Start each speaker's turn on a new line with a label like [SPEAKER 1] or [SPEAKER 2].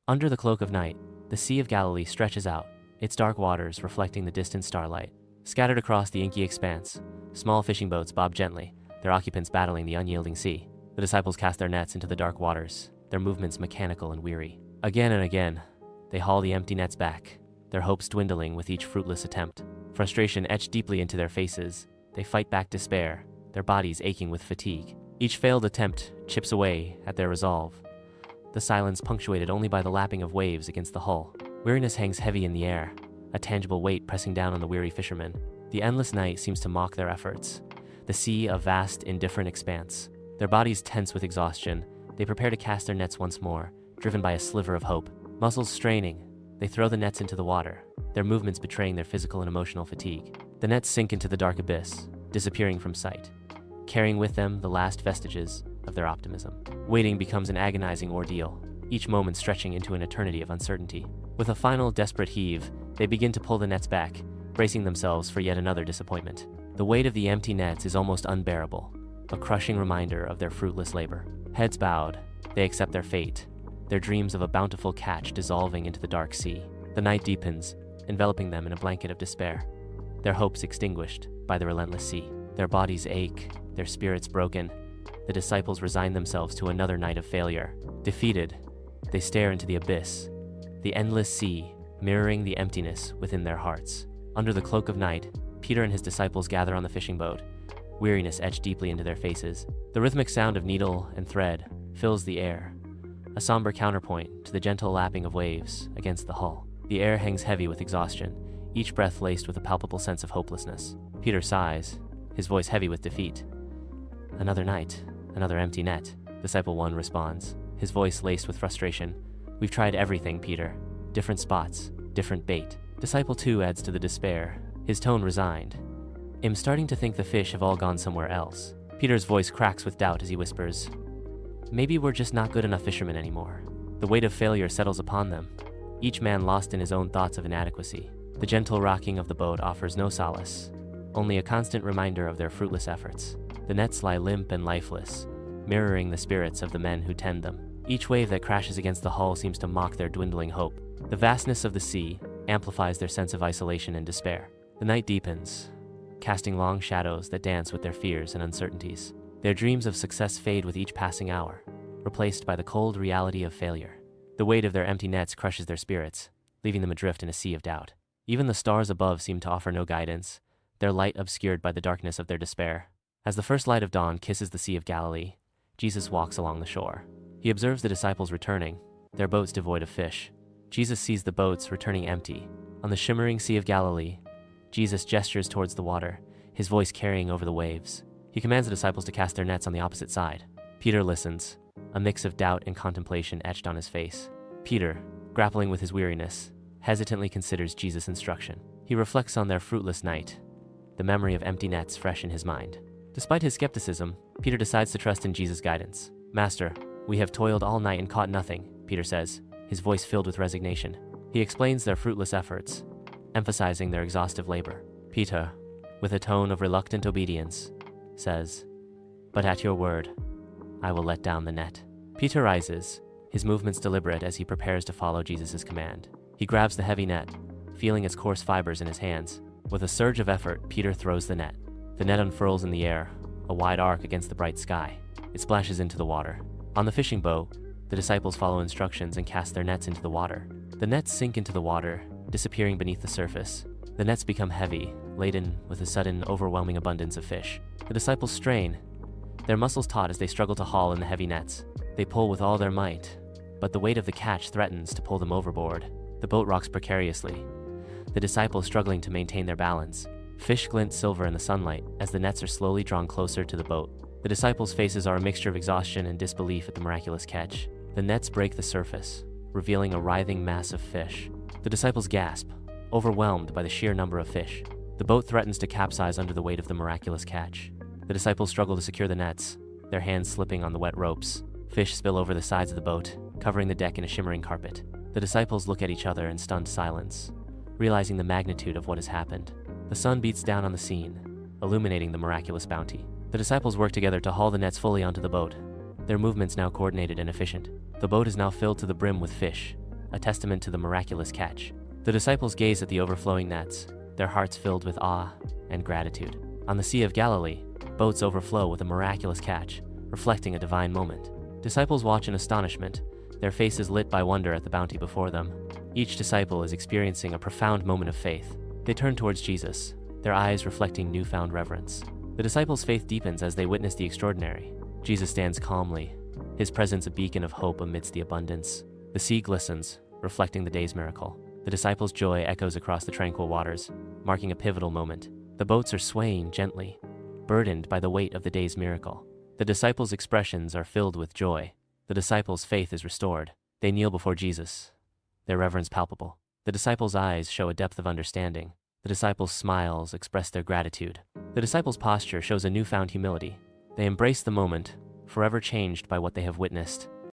[SPEAKER 1] Under the cloak of night, the Sea of Galilee stretches out, its dark waters reflecting the distant starlight. Scattered across the inky expanse, small fishing boats bob gently, their occupants battling the unyielding sea. The disciples cast their nets into the dark waters, their movements mechanical and weary. Again and again, they haul the empty nets back, their hopes dwindling with each fruitless attempt. Frustration etched deeply into their faces, they fight back despair, their bodies aching with fatigue. Each failed attempt chips away at their resolve, the silence punctuated only by the lapping of waves against the hull. Weariness hangs heavy in the air, a tangible weight pressing down on the weary fishermen. The endless night seems to mock their efforts, the sea a vast, indifferent expanse. Their bodies tense with exhaustion, they prepare to cast their nets once more, driven by a sliver of hope. Muscles straining, they throw the nets into the water, their movements betraying their physical and emotional fatigue. The nets sink into the dark abyss, disappearing from sight, carrying with them the last vestiges of their optimism. Waiting becomes an agonizing ordeal, each moment stretching into an eternity of uncertainty. With a final desperate heave, they begin to pull the nets back, bracing themselves for yet another disappointment. The weight of the empty nets is almost unbearable, a crushing reminder of their fruitless labor. Heads bowed, they accept their fate, their dreams of a bountiful catch dissolving into the dark sea. The night deepens, enveloping them in a blanket of despair, their hopes extinguished by the relentless sea. Their bodies ache, their spirits broken. The disciples resign themselves to another night of failure. Defeated, they stare into the abyss, the endless sea mirroring the emptiness within their hearts. Under the cloak of night, Peter and his disciples gather on the fishing boat, weariness etched deeply into their faces. The rhythmic sound of needle and thread fills the air, a somber counterpoint to the gentle lapping of waves against the hull. The air hangs heavy with exhaustion, each breath laced with a palpable sense of hopelessness. Peter sighs, his voice heavy with defeat. Another night, another empty net, Disciple 1 responds, his voice laced with frustration. We've tried everything, Peter. Different spots, different bait. Disciple 2 adds to the despair, his tone resigned. I'm starting to think the fish have all gone somewhere else. Peter's voice cracks with doubt as he whispers, maybe we're just not good enough fishermen anymore. The weight of failure settles upon them, each man lost in his own thoughts of inadequacy. The gentle rocking of the boat offers no solace, only a constant reminder of their fruitless efforts. The nets lie limp and lifeless, mirroring the spirits of the men who tend them. Each wave that crashes against the hull seems to mock their dwindling hope. The vastness of the sea amplifies their sense of isolation and despair. The night deepens, casting long shadows that dance with their fears and uncertainties. Their dreams of success fade with each passing hour, replaced by the cold reality of failure. The weight of their empty nets crushes their spirits, leaving them adrift in a sea of doubt. Even the stars above seem to offer no guidance, their light obscured by the darkness of their despair. As the first light of dawn kisses the Sea of Galilee, Jesus walks along the shore. He observes the disciples returning, their boats devoid of fish. Jesus sees the boats returning empty. On the shimmering Sea of Galilee, Jesus gestures towards the water, his voice carrying over the waves. He commands the disciples to cast their nets on the opposite side. Peter listens, a mix of doubt and contemplation etched on his face. Peter, grappling with his weariness, hesitantly considers Jesus' instruction. He reflects on their fruitless night, the memory of empty nets fresh in his mind. Despite his skepticism, Peter decides to trust in Jesus' guidance. Master, we have toiled all night and caught nothing, Peter says, his voice filled with resignation. He explains their fruitless efforts, emphasizing their exhaustive labor. Peter, with a tone of reluctant obedience, says, but at your word, I will let down the net. Peter rises, his movements deliberate as he prepares to follow Jesus' command. He grabs the heavy net, feeling its coarse fibers in his hands. With a surge of effort, Peter throws the net. The net unfurls in the air, a wide arc against the bright sky. It splashes into the water. On the fishing boat, the disciples follow instructions and cast their nets into the water. The nets sink into the water, disappearing beneath the surface. The nets become heavy, laden with a sudden, overwhelming abundance of fish. The disciples strain, their muscles taut as they struggle to haul in the heavy nets. They pull with all their might, but the weight of the catch threatens to pull them overboard. The boat rocks precariously, the disciples struggling to maintain their balance. Fish glint silver in the sunlight as the nets are slowly drawn closer to the boat. The disciples' faces are a mixture of exhaustion and disbelief at the miraculous catch. The nets break the surface, revealing a writhing mass of fish. The disciples gasp, overwhelmed by the sheer number of fish. The boat threatens to capsize under the weight of the miraculous catch. The disciples struggle to secure the nets, their hands slipping on the wet ropes. Fish spill over the sides of the boat, covering the deck in a shimmering carpet. The disciples look at each other in stunned silence, realizing the magnitude of what has happened. The sun beats down on the scene, illuminating the miraculous bounty. The disciples work together to haul the nets fully onto the boat, their movements now coordinated and efficient. The boat is now filled to the brim with fish, a testament to the miraculous catch. The disciples gaze at the overflowing nets, their hearts filled with awe and gratitude. On the Sea of Galilee, boats overflow with a miraculous catch, reflecting a divine moment. Disciples watch in astonishment, their faces lit by wonder at the bounty before them. Each disciple is experiencing a profound moment of faith. They turn towards Jesus, their eyes reflecting newfound reverence. The disciples' faith deepens as they witness the extraordinary. Jesus stands calmly, his presence a beacon of hope amidst the abundance. The sea glistens, reflecting the day's miracle. The disciples' joy echoes across the tranquil waters, marking a pivotal moment. The boats are swaying gently, burdened by the weight of the day's miracle. The disciples' expressions are filled with joy. The disciples' faith is restored. They kneel before Jesus, their reverence palpable. The disciples' eyes show a depth of understanding. The disciples' smiles express their gratitude. The disciples' posture shows a newfound humility. They embrace the moment, forever changed by what they have witnessed.